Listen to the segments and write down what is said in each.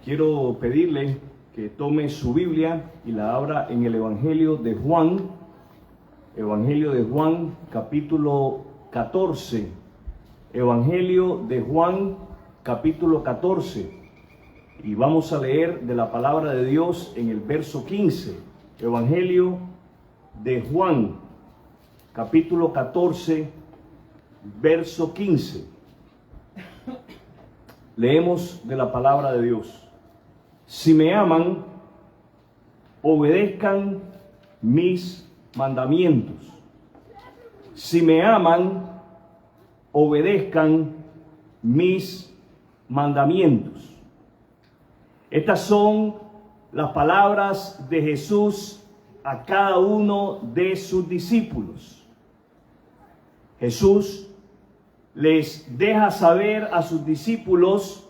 Quiero pedirle que tome su Biblia y la abra en el Evangelio de Juan, capítulo 14. Evangelio de Juan, capítulo 14. Y vamos a leer de la palabra de Dios en el verso 15. Evangelio de Juan, capítulo 14, verso 15. Leemos de la palabra de Dios. Si me aman, obedezcan mis mandamientos. Si me aman, obedezcan mis mandamientos. Estas son las palabras de Jesús a cada uno de sus discípulos. Jesús les deja saber a sus discípulos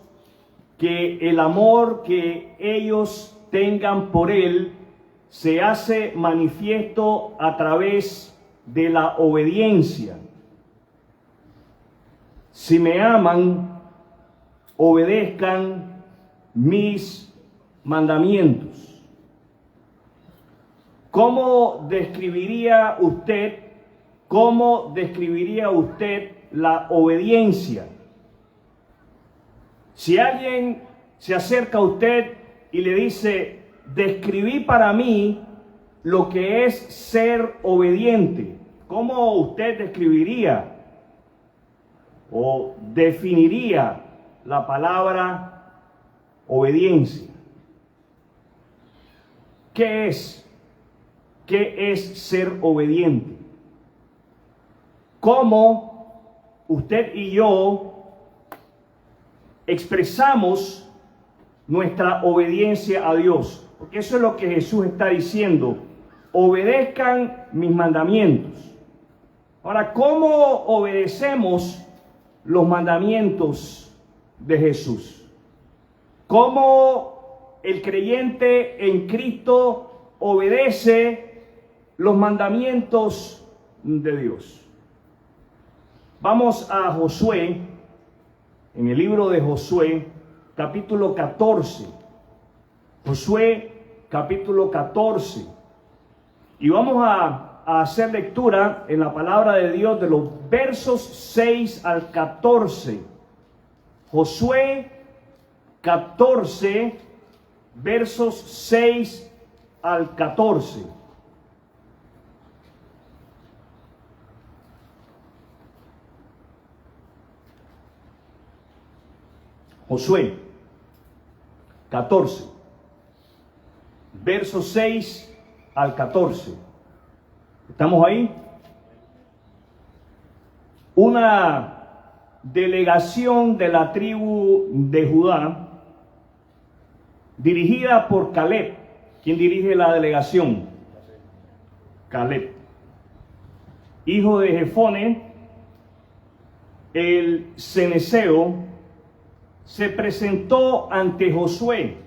que el amor que ellos tengan por Él se hace manifiesto a través de la obediencia. Si me aman, obedezcan mis mandamientos. ¿Cómo describiría usted la obediencia? Si alguien se acerca a usted y le dice, describí para mí lo que es ser obediente, ¿cómo usted describiría o definiría la palabra obediencia? ¿Qué es? ¿Qué es ser obediente? ¿Cómo usted y yo expresamos nuestra obediencia a Dios? Porque eso es lo que Jesús está diciendo. Obedezcan mis mandamientos. Ahora, ¿cómo obedecemos los mandamientos de Jesús? ¿Cómo el creyente en Cristo obedece los mandamientos de Dios? Vamos a Josué, en el libro de Josué, capítulo 14. Josué, capítulo 14. Y vamos a hacer lectura en la palabra de Dios de los versos 6 al 14. Josué 14, versos 6 al 14. Josué 14, versos 6 al 14. ¿Estamos ahí? Una delegación de la tribu de Judá, dirigida por Caleb. ¿Quién dirige la delegación? Caleb, hijo de Jefone, el cenezeo, se presentó ante Josué,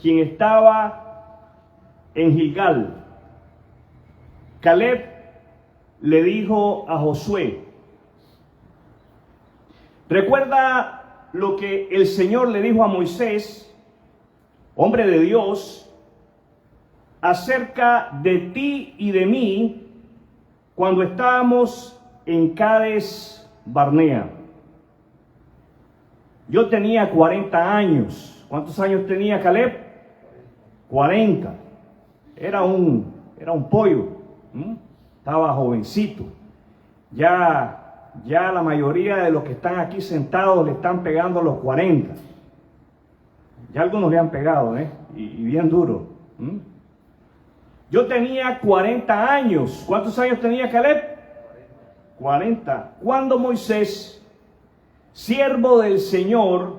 quien estaba en Gilgal. Caleb le dijo a Josué, recuerda lo que el Señor le dijo a Moisés, hombre de Dios, acerca de ti y de mí cuando estábamos en Cades Barnea. Yo tenía 40 años. ¿Cuántos años tenía Caleb? 40. Era un pollo. Estaba jovencito. Ya la mayoría de los que están aquí sentados le están pegando a los 40. Ya algunos le han pegado, y bien duro. Yo tenía 40 años. ¿Cuántos años tenía Caleb? 40. Cuando Moisés, siervo del Señor,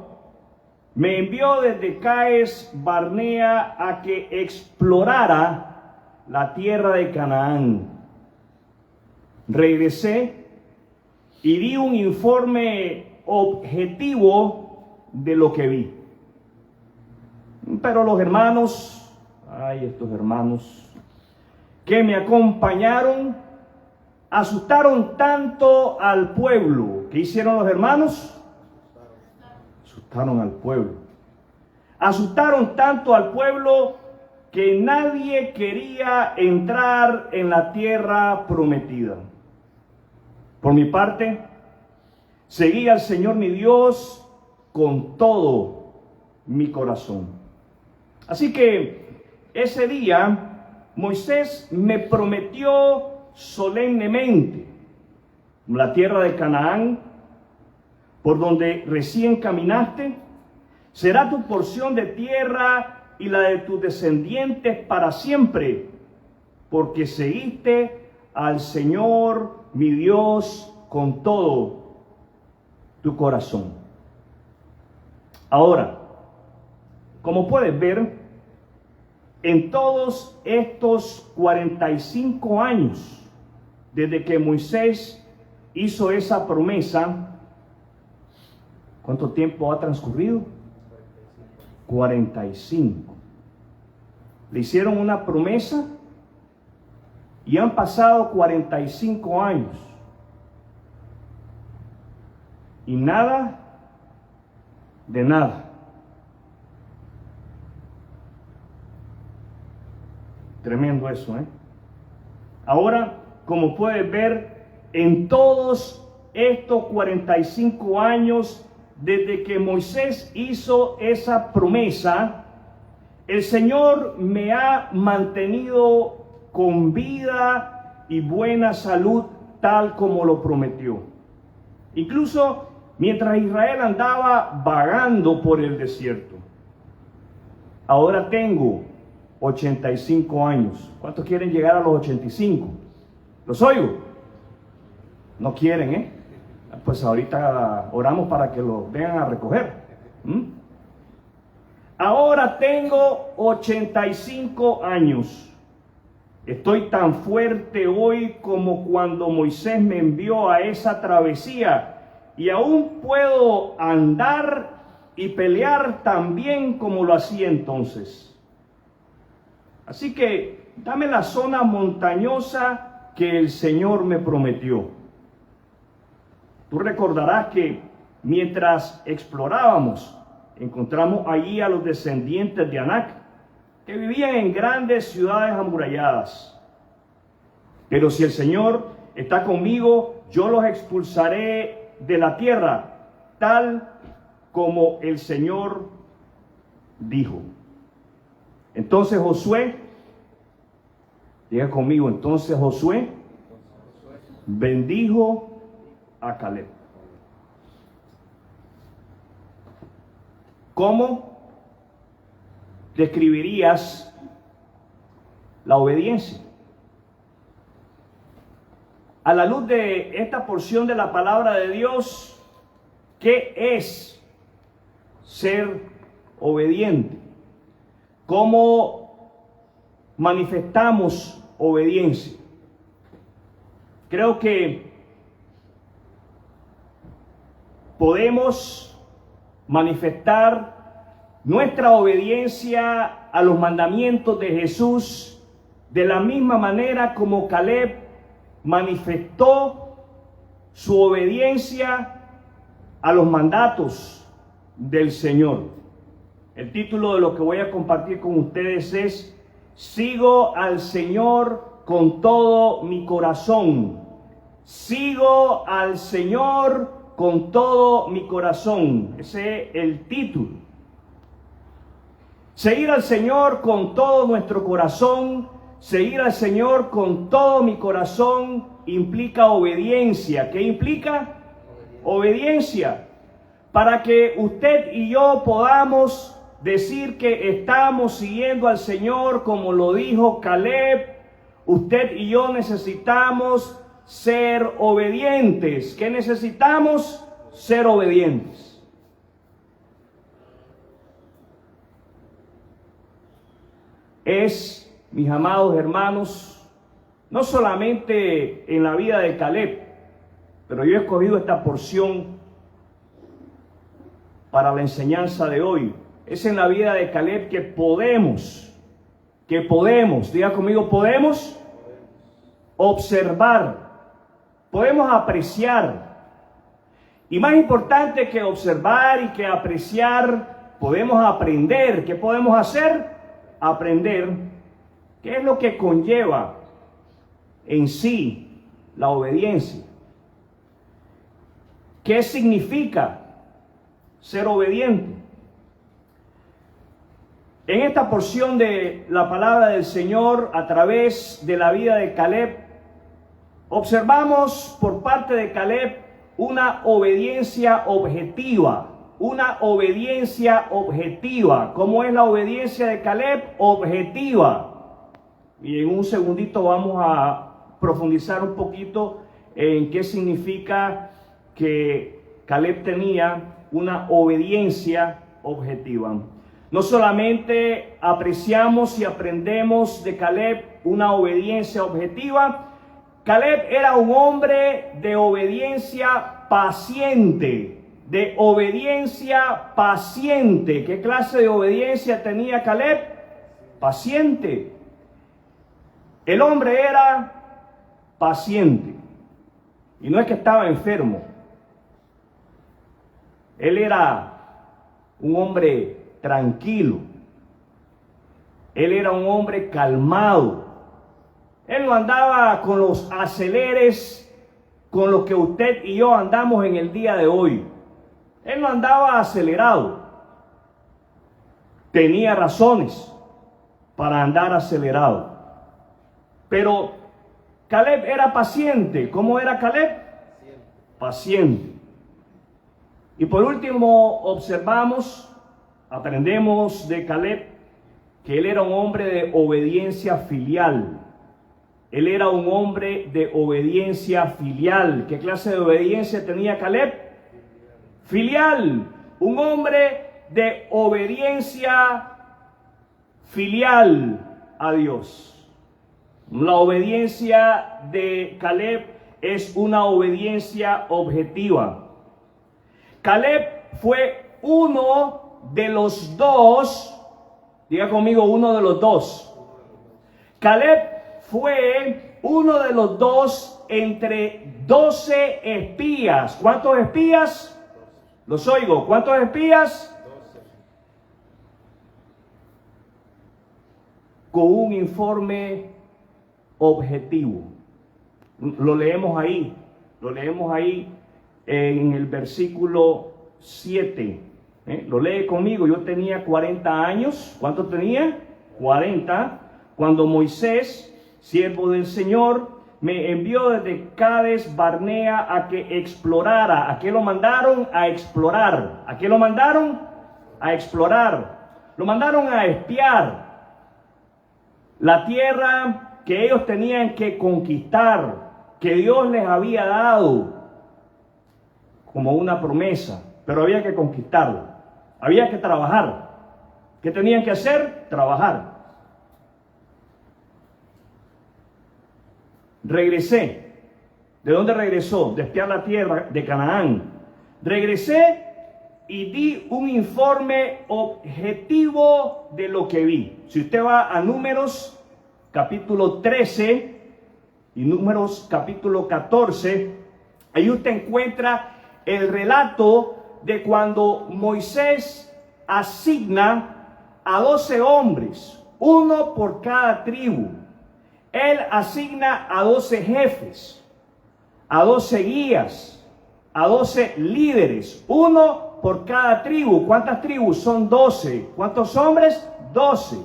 me envió desde Cades Barnea a que explorara la tierra de Canaán. Regresé y di un informe objetivo de lo que vi. Pero los hermanos, estos hermanos que me acompañaron, asustaron tanto al pueblo. ¿Qué hicieron los hermanos? Asustaron al pueblo. asustaron tanto al pueblo que nadie quería entrar en la tierra prometida. Por mi parte, seguí al Señor mi Dios con todo mi corazón. Así que ese día Moisés me prometió solemnemente la tierra de Canaán, por donde recién caminaste, será tu porción de tierra y la de tus descendientes para siempre, porque seguiste al Señor mi Dios con todo tu corazón. Ahora, como puedes ver, en todos estos 45 años, desde que Moisés hizo esa promesa, ¿cuánto tiempo ha transcurrido? 45. Le hicieron una promesa y han pasado 45 años. Y nada de nada. Tremendo eso, ¿eh? Ahora, como puedes ver, en todos estos 45 años, desde que Moisés hizo esa promesa, el Señor me ha mantenido con vida y buena salud, tal como lo prometió. Incluso mientras Israel andaba vagando por el desierto. Ahora tengo 85 años. ¿Cuántos quieren llegar a los 85? ¿Los oigo? No quieren, ¿eh? Pues ahorita oramos para que lo vengan a recoger. Ahora tengo 85 años. Estoy tan fuerte hoy como cuando Moisés me envió a esa travesía, y aún puedo andar y pelear tan bien como lo hacía entonces. Así que dame la zona montañosa que el Señor me prometió. Tú recordarás que mientras explorábamos, encontramos allí a los descendientes de Anac, que vivían en grandes ciudades amuralladas. Pero si el Señor está conmigo, yo los expulsaré de la tierra, tal como el Señor dijo. Entonces Josué, diga conmigo, entonces Josué bendijo a Caleb. ¿Cómo describirías la obediencia? A la luz de esta porción de la palabra de Dios, ¿qué es ser obediente? ¿Cómo manifestamos obediencia? Creo que podemos manifestar nuestra obediencia a los mandamientos de Jesús de la misma manera como Caleb manifestó su obediencia a los mandatos del Señor. El título de lo que voy a compartir con ustedes es: sigo al Señor con todo mi corazón. Sigo al Señor con todo mi corazón. Ese es el título. Seguir al Señor con todo nuestro corazón, seguir al Señor con todo mi corazón, implica obediencia. ¿Qué implica? Obediencia. Para que usted y yo podamos decir que estamos siguiendo al Señor, como lo dijo Caleb, usted y yo necesitamos ser obedientes. ¿Qué necesitamos? Ser obedientes. Es, mis amados hermanos, no solamente en la vida de Caleb, pero yo he escogido esta porción para la enseñanza de hoy. Es en la vida de Caleb que podemos, diga conmigo, podemos observar, podemos apreciar. Y más importante que observar y que apreciar, podemos aprender. ¿Qué podemos hacer? Aprender qué es lo que conlleva en sí la obediencia. ¿Qué significa ser obediente? En esta porción de la palabra del Señor, a través de la vida de Caleb, observamos por parte de Caleb una obediencia objetiva. Una obediencia objetiva. ¿Cómo es la obediencia de Caleb? Objetiva. Y en un segundito vamos a profundizar un poquito en qué significa que Caleb tenía una obediencia objetiva. No solamente apreciamos y aprendemos de Caleb una obediencia objetiva, Caleb era un hombre de obediencia paciente, de obediencia paciente. ¿Qué clase de obediencia tenía Caleb? Paciente. El hombre era paciente. Y no es que estaba enfermo. Él era un hombre tranquilo. Él era un hombre calmado. Él no andaba con los aceleres con los que usted y yo andamos en el día de hoy. Él no andaba acelerado. Tenía razones para andar acelerado. Pero Caleb era paciente. ¿Cómo era Caleb? Paciente. Y por último observamos, aprendemos de Caleb que él era un hombre de obediencia filial. Él era un hombre de obediencia filial. ¿Qué clase de obediencia tenía Caleb? Filial. Un hombre de obediencia filial a Dios. La obediencia de Caleb es una obediencia objetiva. Caleb fue uno de los dos, diga conmigo, uno de los dos. Caleb fue uno de los dos entre 12 espías. ¿Cuántos espías? Los oigo. ¿Cuántos espías? 12. Con un informe objetivo. Lo leemos ahí en el versículo 7. Lo lee conmigo. Yo tenía 40 años. ¿Cuánto tenía? 40. Cuando Moisés, siervo del Señor, me envió desde Cades Barnea a que explorara. ¿A qué lo mandaron? A explorar. ¿A qué lo mandaron? A explorar. Lo mandaron a espiar la tierra que ellos tenían que conquistar, que Dios les había dado como una promesa, pero había que conquistarla, había que trabajar. ¿Qué tenían que hacer? Trabajar. Regresé. ¿De dónde regresó? De espiar la tierra de Canaán. Regresé y di un informe objetivo de lo que vi. Si usted va a Números capítulo 13 y Números capítulo 14, ahí usted encuentra el relato de cuando Moisés asigna a 12 hombres, uno por cada tribu. Él asigna a 12 jefes, a 12 guías, a 12 líderes, uno por cada tribu. ¿Cuántas tribus? Son 12. ¿Cuántos hombres? 12.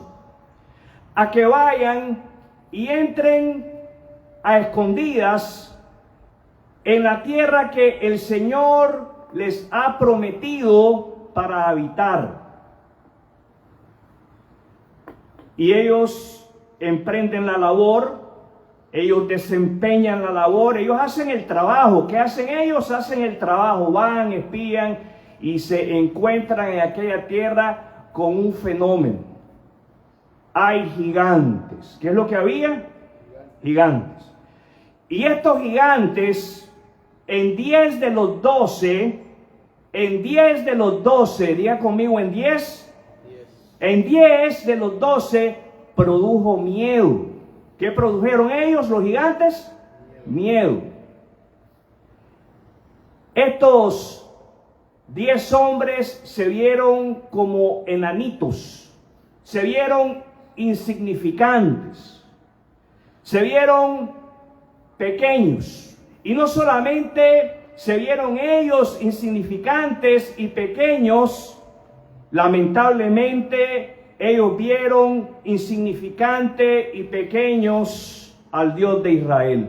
A que vayan y entren a escondidas en la tierra que el Señor les ha prometido para habitar. Y ellos emprenden la labor, ellos desempeñan la labor, ellos hacen el trabajo. ¿Qué hacen ellos? Hacen el trabajo, van, espían y se encuentran en aquella tierra con un fenómeno. Hay gigantes. ¿Qué es lo que había? Gigantes. Y estos gigantes, en 10 de los 12, diga conmigo, en 10 de los 12 produjo miedo. ¿Qué produjeron ellos, los gigantes? Miedo. Estos 10 hombres se vieron como enanitos, se vieron insignificantes, se vieron pequeños. Y no solamente se vieron ellos insignificantes y pequeños, lamentablemente ellos vieron insignificantes y pequeños al Dios de Israel.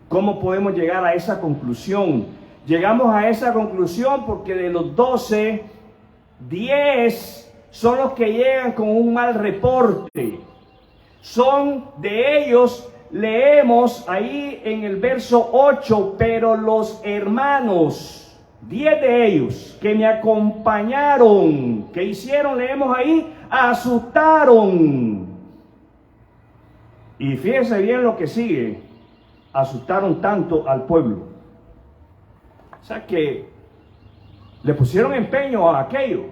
¿Cómo podemos llegar a esa conclusión? Llegamos a esa conclusión porque de los 12, 10 son los que llegan con un mal reporte. Son de ellos, leemos ahí en el verso 8, pero los hermanos, 10 de ellos que me acompañaron, ¿qué hicieron? Leemos ahí, asustaron. Y fíjense bien lo que sigue, asustaron tanto al pueblo. O sea que le pusieron empeño a aquello.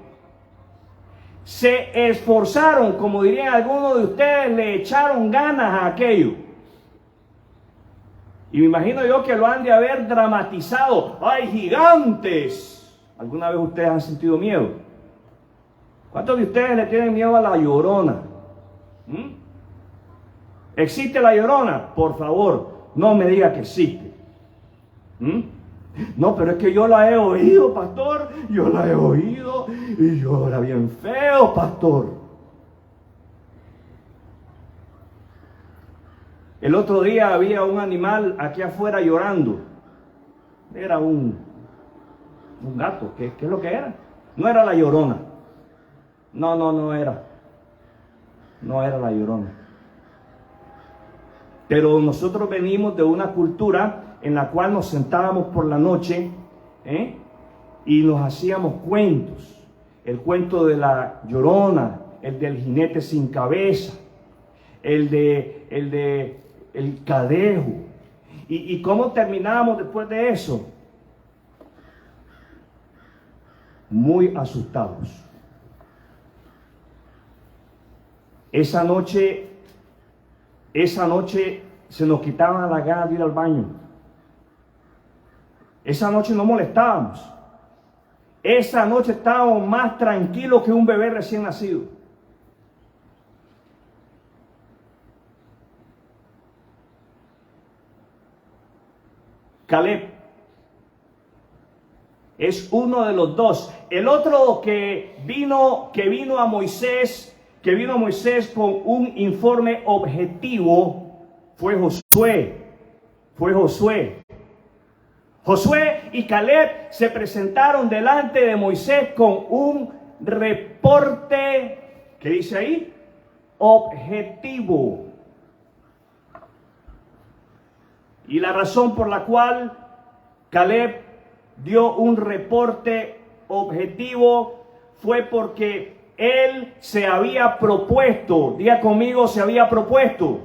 Se esforzaron, como dirían algunos de ustedes, le echaron ganas a aquello. Y me imagino yo que lo han de haber dramatizado. ¡Hay gigantes! ¿Alguna vez ustedes han sentido miedo? ¿Cuántos de ustedes le tienen miedo a la Llorona? ¿Existe la Llorona? Por favor, no me diga que existe. No, pero es que yo la he oído, pastor. Yo la he oído y llora bien feo, pastor. El otro día había un animal aquí afuera llorando. Era un gato. ¿Qué es lo que era? No era la Llorona. No era. No era la Llorona. Pero nosotros venimos de una cultura en la cual nos sentábamos por la noche y nos hacíamos cuentos. El cuento de la Llorona, el del jinete sin cabeza, el cadejo. ¿Y cómo terminábamos después de eso? Muy asustados. Esa noche se nos quitaban las ganas de ir al baño. Esa noche no molestábamos. Esa noche estábamos más tranquilos que un bebé recién nacido. Caleb es uno de los dos. El otro que vino a Moisés con un informe objetivo fue Josué. Josué y Caleb se presentaron delante de Moisés con un reporte, ¿qué dice ahí? Objetivo. Y la razón por la cual Caleb dio un reporte objetivo fue porque él se había propuesto, diga conmigo, se había propuesto.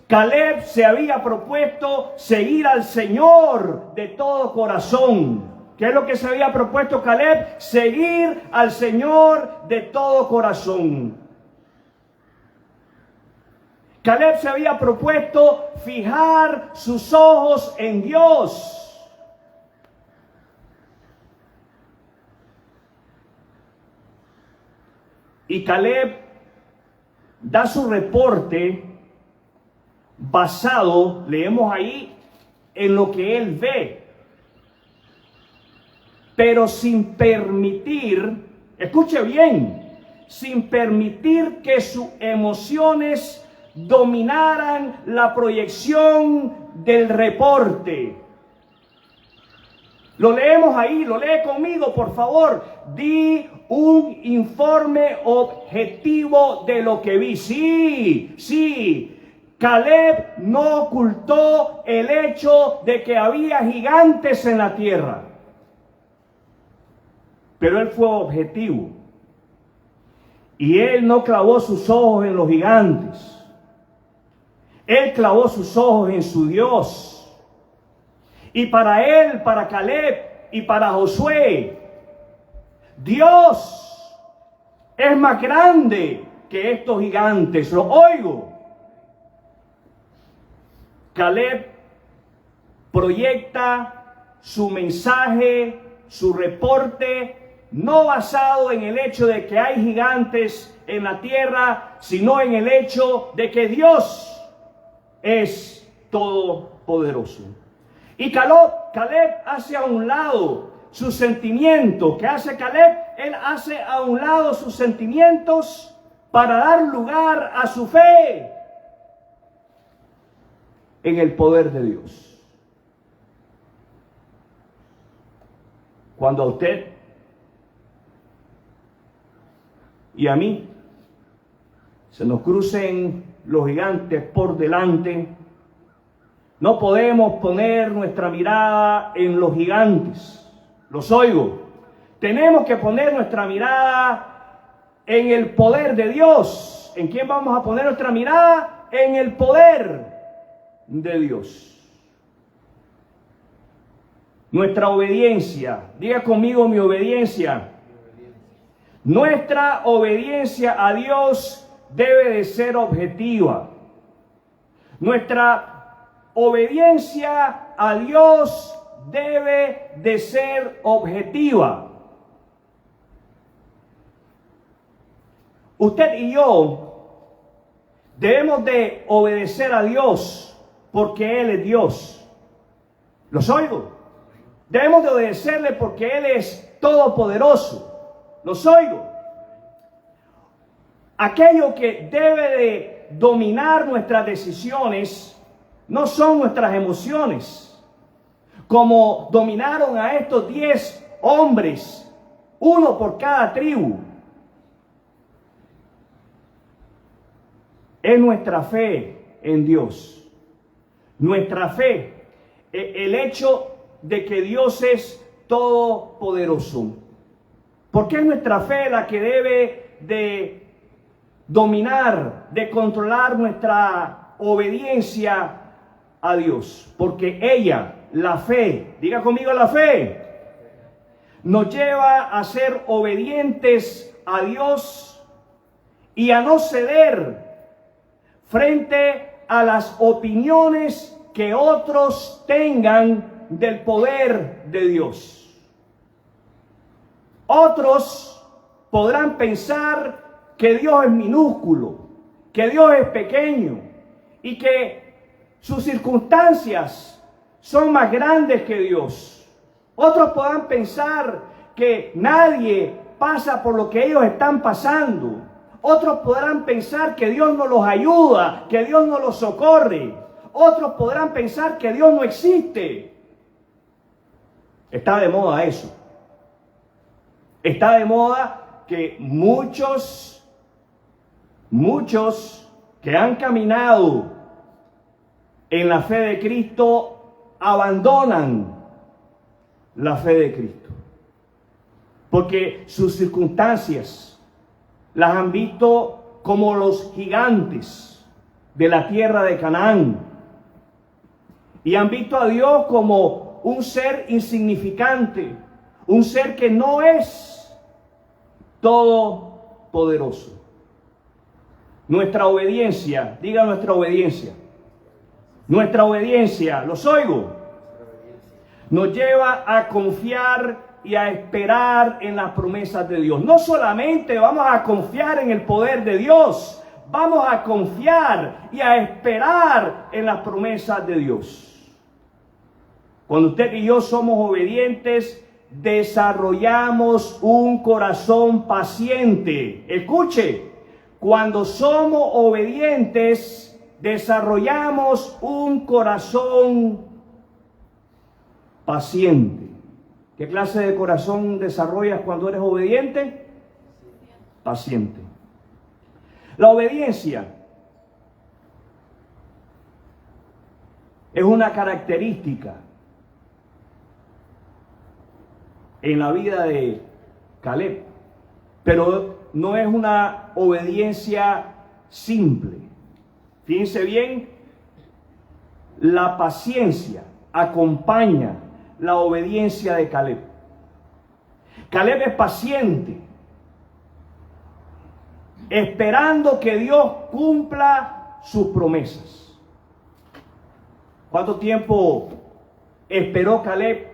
Caleb se había propuesto seguir al Señor de todo corazón. ¿Qué es lo que se había propuesto Caleb? Seguir al Señor de todo corazón. Caleb se había propuesto fijar sus ojos en Dios. Y Caleb da su reporte basado, leemos ahí, en lo que él ve, pero sin permitir, escuche bien, sin permitir que sus emociones dominaran la proyección del reporte. Lo leemos ahí, lo lee conmigo, por favor. Di un informe objetivo de lo que vi. Sí. Caleb no ocultó el hecho de que había gigantes en la tierra. Pero él fue objetivo. Y él no clavó sus ojos en los gigantes. Él clavó sus ojos en su Dios. Y para él, para Caleb y para Josué, Dios es más grande que estos gigantes. Lo oigo. Caleb proyecta su mensaje, su reporte, no basado en el hecho de que hay gigantes en la tierra, sino en el hecho de que Dios es todopoderoso. Y Caleb hace a un lado sus sentimientos. ¿Qué hace Caleb? Él hace a un lado sus sentimientos para dar lugar a su fe en el poder de Dios. Cuando a usted y a mí se nos crucen los gigantes por delante, no podemos poner nuestra mirada en los gigantes. Los oigo. Tenemos que poner nuestra mirada en el poder de Dios. ¿En quién vamos a poner nuestra mirada? En el poder de Dios. Nuestra obediencia. Diga conmigo mi obediencia. Nuestra obediencia a Dios debe de ser objetiva. Nuestra obediencia a Dios debe de ser objetiva. Usted y yo debemos de obedecer a Dios porque Él es Dios. ¿Los oigo? Debemos de obedecerle porque Él es todopoderoso. ¿Los oigo? Aquello que debe de dominar nuestras decisiones no son nuestras emociones, como dominaron a estos 10 hombres, uno por cada tribu. Es nuestra fe en Dios. Nuestra fe, el hecho de que Dios es todopoderoso. Porque es nuestra fe la que debe de dominar, de controlar nuestra obediencia a Dios. Porque ella, la fe, diga conmigo la fe, nos lleva a ser obedientes a Dios y a no ceder frente a las opiniones que otros tengan del poder de Dios. Otros podrán pensar que Dios es minúsculo, que Dios es pequeño y que sus circunstancias son más grandes que Dios. Otros podrán pensar que nadie pasa por lo que ellos están pasando. Otros podrán pensar que Dios no los ayuda, que Dios no los socorre. Otros podrán pensar que Dios no existe. Está de moda eso. Está de moda que muchos que han caminado en la fe de Cristo abandonan la fe de Cristo, porque sus circunstancias las han visto como los gigantes de la tierra de Canaán y han visto a Dios como un ser insignificante, un ser que no es todopoderoso. Nuestra obediencia, diga nuestra obediencia. Nuestra obediencia, los oigo, nos lleva a confiar y a esperar en las promesas de Dios. No solamente vamos a confiar en el poder de Dios, vamos a confiar y a esperar en las promesas de Dios. Cuando usted y yo somos obedientes, desarrollamos un corazón paciente. Escuche, cuando somos obedientes, desarrollamos un corazón paciente. ¿Qué clase de corazón desarrollas cuando eres obediente? Paciente. La obediencia es una característica en la vida de Caleb, pero no es una obediencia simple. Fíjense bien, la paciencia acompaña la obediencia de Caleb. Caleb es paciente, esperando que Dios cumpla sus promesas. ¿Cuánto tiempo esperó Caleb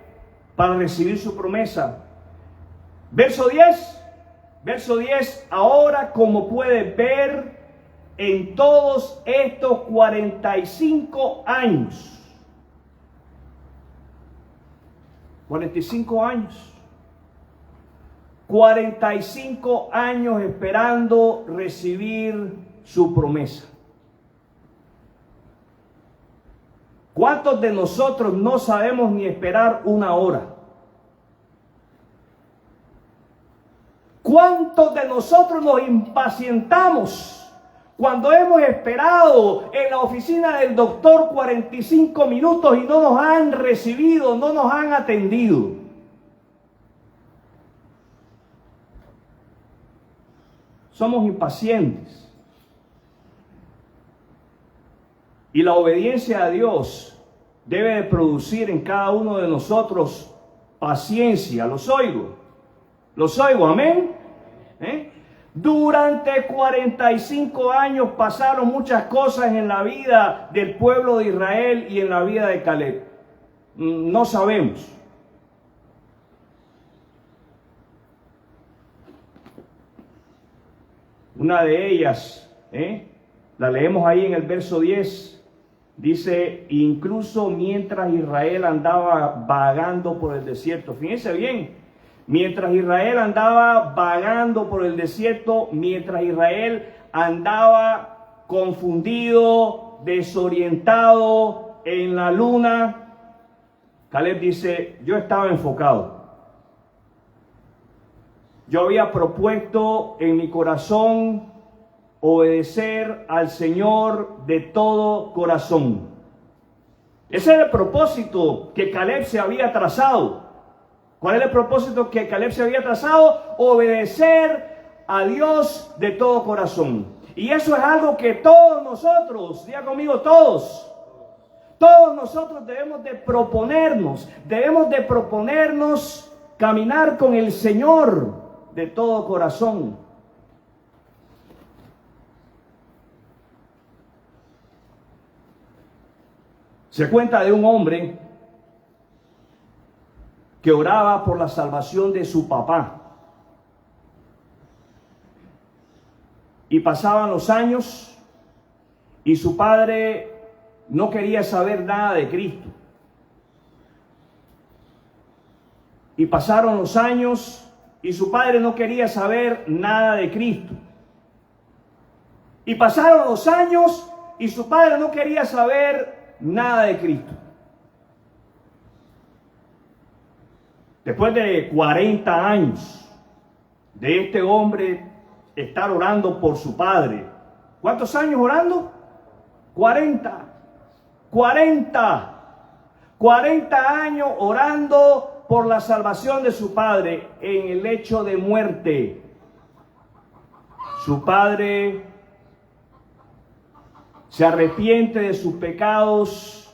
para recibir su promesa. Verso 10, ahora como puedes ver, en todos estos 45 años, 45 años esperando recibir su promesa. ¿Cuántos de nosotros no sabemos ni esperar una hora? ¿Cuántos de nosotros nos impacientamos cuando hemos esperado en la oficina del doctor 45 minutos y no nos han recibido, no nos han atendido? Somos impacientes. Y la obediencia a Dios debe de producir en cada uno de nosotros paciencia. Los oigo, amén. Durante 45 años pasaron muchas cosas en la vida del pueblo de Israel y en la vida de Caleb. No sabemos. Una de ellas, la leemos ahí en el verso 10. Dice, incluso mientras Israel andaba vagando por el desierto. Fíjense bien, mientras Israel andaba vagando por el desierto, mientras Israel andaba confundido, desorientado en la luna, Caleb dice, yo estaba enfocado. Yo había propuesto en mi corazón obedecer al Señor de todo corazón. Ese era el propósito que Caleb se había trazado. ¿Cuál es el propósito que Caleb se había trazado? Obedecer a Dios de todo corazón. Y eso es algo que todos nosotros, diga conmigo todos nosotros debemos de proponernos caminar con el Señor de todo corazón. Se cuenta de un hombre que oraba por la salvación de su papá. Y pasaban los años y su padre no quería saber nada de Cristo. Y pasaron los años y su padre no quería saber nada de Cristo. Y pasaron los años y su padre no quería saber nada de Cristo. Después de 40 años de este hombre estar orando por su padre. ¿Cuántos años orando? 40 años orando por la salvación de su padre en el lecho de muerte. Su padre se arrepiente de sus pecados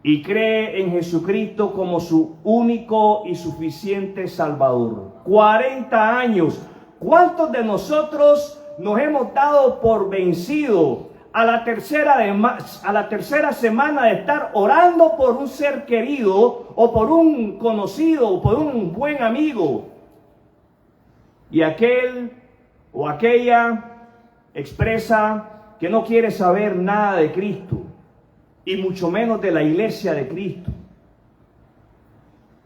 y cree en Jesucristo como su único y suficiente Salvador. 40 años. ¿Cuántos de nosotros nos hemos dado por vencido a la tercera semana de estar orando por un ser querido o por un conocido o por un buen amigo? Y aquel o aquella expresa que no quiere saber nada de Cristo y mucho menos de la iglesia de Cristo.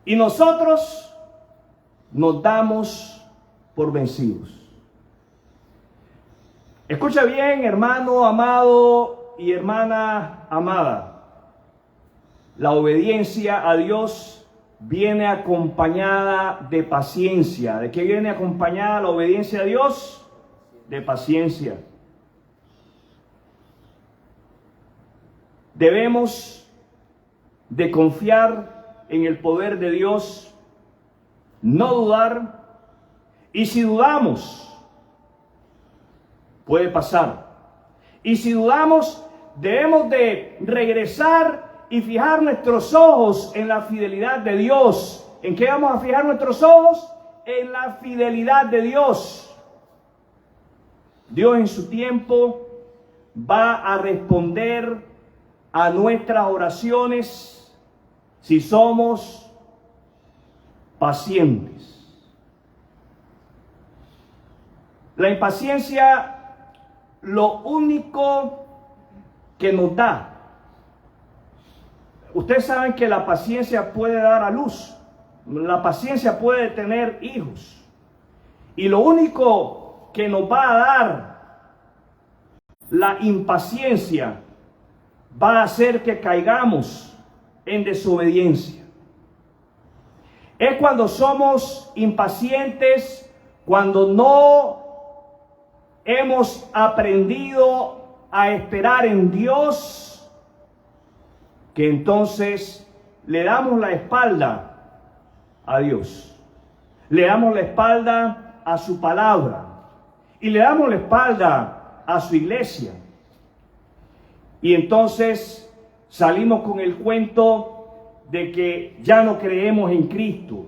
Y nosotros nos damos por vencidos. Escucha bien, hermano amado y hermana amada. La obediencia a Dios viene acompañada de paciencia. ¿De qué viene acompañada la obediencia a Dios? De paciencia. Debemos de confiar en el poder de Dios, no dudar, y si dudamos, puede pasar. Y si dudamos, debemos de regresar y fijar nuestros ojos en la fidelidad de Dios. ¿En qué vamos a fijar nuestros ojos? En la fidelidad de Dios. Dios en su tiempo va a responder a nuestras oraciones si somos pacientes. La impaciencia, lo único que nos da, ustedes saben que la paciencia puede dar a luz, la paciencia puede tener hijos, y lo único que nos va a dar la impaciencia va a hacer que caigamos en desobediencia. Es cuando somos impacientes, cuando no hemos aprendido a esperar en Dios, que entonces le damos la espalda a Dios, le damos la espalda a su palabra y le damos la espalda a su iglesia. Y entonces salimos con el cuento de que ya no creemos en Cristo,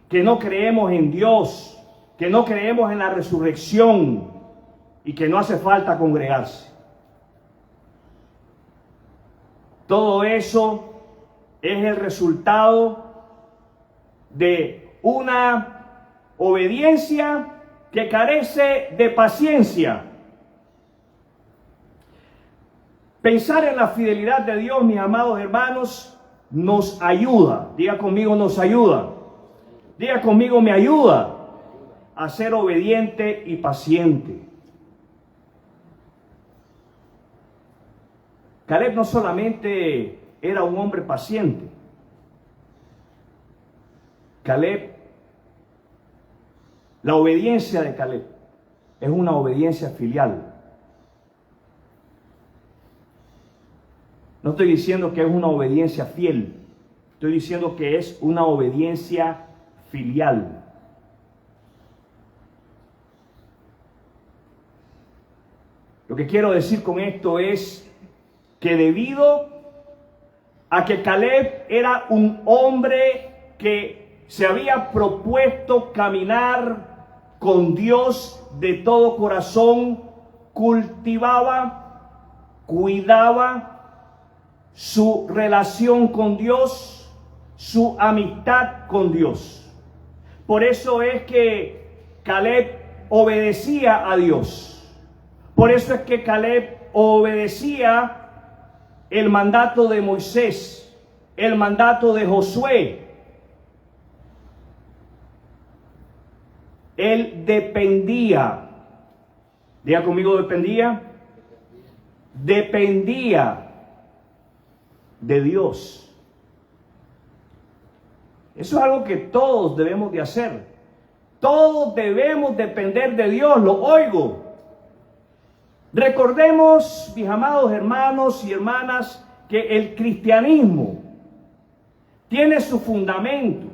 que no creemos en Dios, que no creemos en la resurrección y que no hace falta congregarse. Todo eso es el resultado de una obediencia que carece de paciencia. Pensar en la fidelidad de Dios, mis amados hermanos, nos ayuda. Diga conmigo, nos ayuda. Diga conmigo, me ayuda a ser obediente y paciente. Caleb no solamente era un hombre paciente. Caleb, la obediencia de Caleb es una obediencia filial. No estoy diciendo que es una obediencia fiel, estoy diciendo que es una obediencia filial. Lo que quiero decir con esto es que debido a que Caleb era un hombre que se había propuesto caminar con Dios de todo corazón, cultivaba, cuidaba su relación con Dios, su amistad con Dios. Por eso es que Caleb obedecía a Dios. Por eso es que Caleb obedecía el mandato de Moisés, el mandato de Josué. Él dependía, diga conmigo, dependía de Dios. Eso es algo que todos debemos de hacer. Todos debemos depender de Dios, lo oigo. Recordemos, mis amados hermanos y hermanas, que el cristianismo tiene su fundamento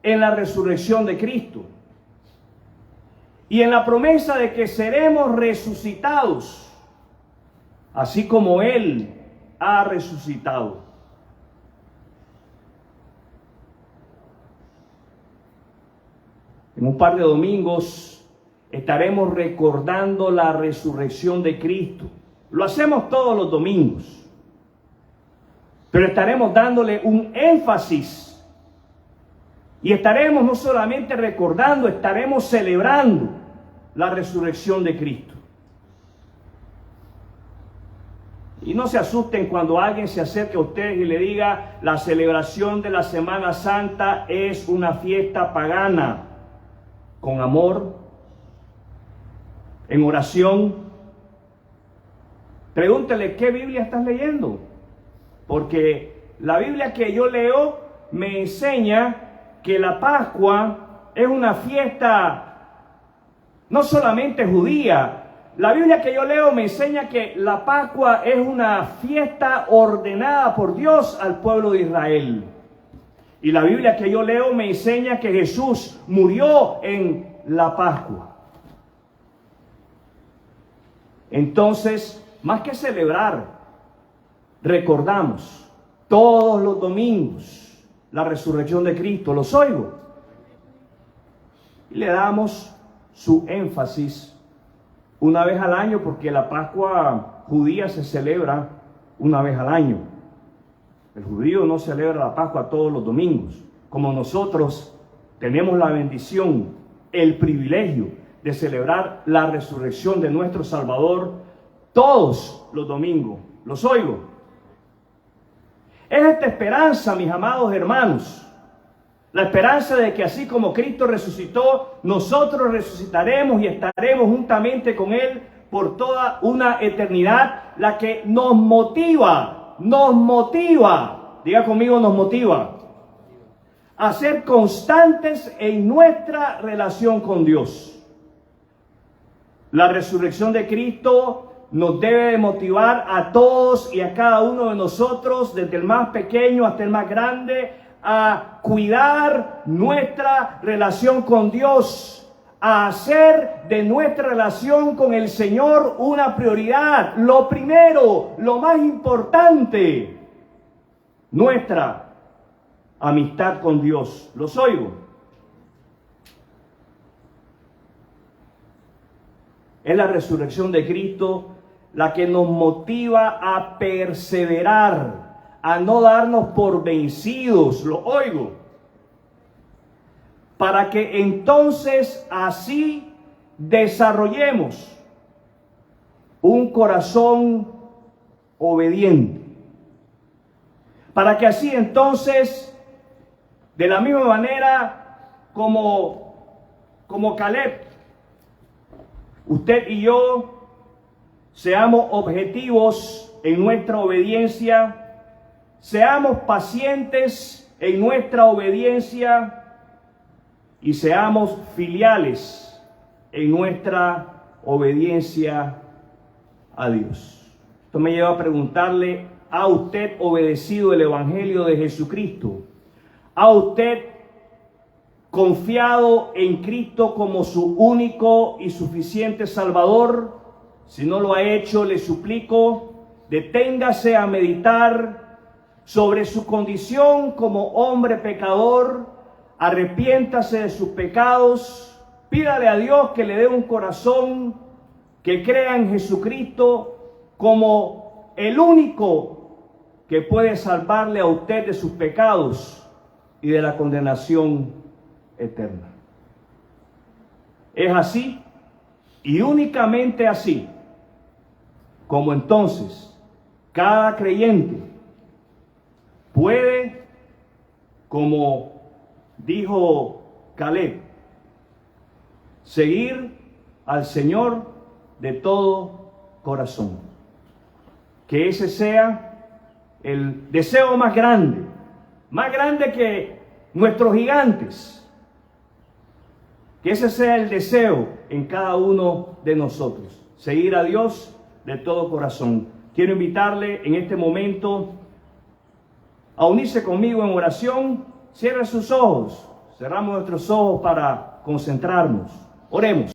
en la resurrección de Cristo y en la promesa de que seremos resucitados, así como Él ha resucitado. En un par de domingos estaremos recordando la resurrección de Cristo. Lo hacemos todos los domingos, pero estaremos dándole un énfasis y estaremos no solamente recordando, estaremos celebrando la resurrección de Cristo. Y no se asusten cuando alguien se acerque a ustedes y le diga: la celebración de la Semana Santa es una fiesta pagana. Con amor, en oración, pregúntele: ¿qué Biblia estás leyendo? Porque la Biblia que yo leo me enseña que la Pascua es una fiesta no solamente judía. La Biblia que yo leo me enseña que la Pascua es una fiesta ordenada por Dios al pueblo de Israel. Y la Biblia que yo leo me enseña que Jesús murió en la Pascua. Entonces, más que celebrar, recordamos todos los domingos la resurrección de Cristo, los oigo. Y le damos su énfasis una vez al año, porque la Pascua judía se celebra una vez al año. El judío no celebra la Pascua todos los domingos, como nosotros tenemos la bendición, el privilegio de celebrar la resurrección de nuestro Salvador todos los domingos. ¿Los oigo? Es esta esperanza, mis amados hermanos, la esperanza de que así como Cristo resucitó, nosotros resucitaremos y estaremos juntamente con Él por toda una eternidad, la que nos motiva, diga conmigo, nos motiva a ser constantes en nuestra relación con Dios. La resurrección de Cristo nos debe motivar a todos y a cada uno de nosotros, desde el más pequeño hasta el más grande, a cuidar nuestra relación con Dios, a hacer de nuestra relación con el Señor una prioridad. Lo primero, lo más importante, nuestra amistad con Dios. ¿Los oigo? Es la resurrección de Cristo la que nos motiva a perseverar, a no darnos por vencidos. ¿Lo oigo? Para que entonces así desarrollemos un corazón obediente. Para que así entonces, de la misma manera como Caleb, usted y yo seamos objetivos en nuestra obediencia, seamos pacientes en nuestra obediencia y seamos filiales en nuestra obediencia a Dios. Esto me lleva a preguntarle: ¿ha usted obedecido el Evangelio de Jesucristo? ¿Ha usted confiado en Cristo como su único y suficiente Salvador? Si no lo ha hecho, le suplico, deténgase a meditar sobre su condición como hombre pecador, arrepiéntase de sus pecados, pídale a Dios que le dé un corazón que crea en Jesucristo como el único que puede salvarle a usted de sus pecados y de la condenación eterna. Es así y únicamente así como entonces cada creyente puede, como dijo Caleb, seguir al Señor de todo corazón. Que ese sea el deseo más grande que nuestros gigantes. Que ese sea el deseo en cada uno de nosotros, seguir a Dios de todo corazón. Quiero invitarle en este momento a unirse conmigo en oración. Cierre sus ojos, cerramos nuestros ojos para concentrarnos. Oremos.